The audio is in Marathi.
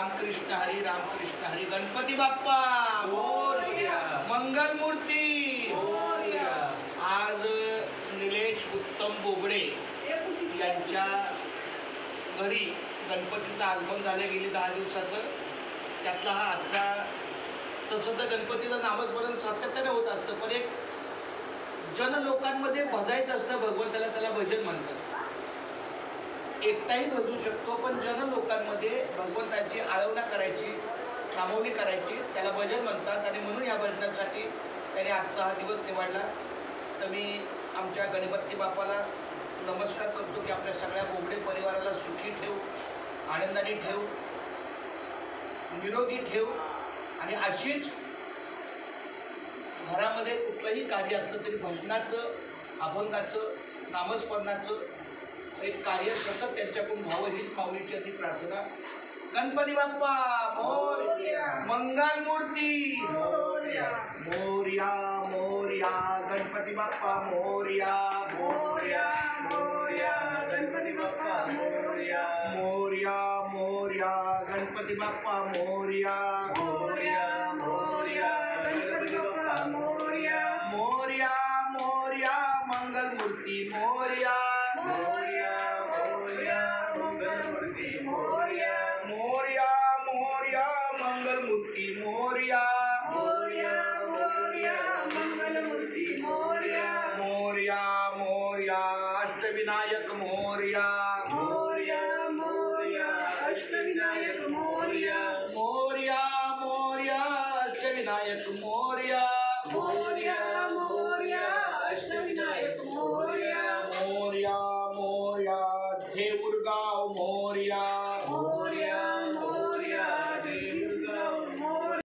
रामकृष्ण हरी गणपती बाप्पा मोरया. मंगलमूर्ती मोरया. आज निलेश उत्तम बोबडे यांच्या घरी गणपतीचं आगमन झालं गेली 10 दिवसाचं. त्यातला हा आजचा. तसं तर गणपतीचं नामस्मरण सातत्याने होत असतं, पण एक जन लोकांमध्ये भजायचं असतं भगवंताला, त्याला भजन म्हणतात. एकटाही भजू शकतो, पण जन लोकांमध्ये भगवंताची आळवणा करायची, सामावणी करायची, त्याला भजन म्हणतात. आणि म्हणून या भजनासाठी त्याने आजचा हा दिवस निवडला. तर मी आमच्या गणपती बाप्पाला नमस्कार करतो की आपल्या सगळ्या बोबडे परिवाराला सुखी ठेव, आनंदाने ठेव, निरोगी ठेव. आणि अशीच घरामध्ये कुठलंही कार्य असलं तरी भजनाचं, अभंगाचं, नामस्मरणाचं एक कार्य सतत त्यांच्याकडून व्हावं हीच माऊलीची अशी प्रार्थना. गणपती बाप्पा मोरया. मंगलमूर्ती मोरया. मोरया मोरया. गणपती बाप्पा मोरया. मोरया. मोरया. गणपती बाप्पा मोरया. मोरया मोरया. गणपती बाप्पा मोरया. मोरया. मोरया. गणपती बाप्पा मोरया. मोरया मोरया. मंगलमूर्ती मोरया. मोरया. मोरया. मंगलमूर्ती मोरया. मोरया मोरया. मंगलमूर्ती मोरया. मोरया. मोरया. मंगलमूर्ती मोरया. मोरया मोरया. अष्टविनायक मोरया. मोरया. मोरया. अष्टविनायक मोरया. मोरया मोरया. अष्टविनायक मोरया. मोरया. मोरया. अष्टविनायक मोरया. मोरया मोरया. देऊरगाव मोरया.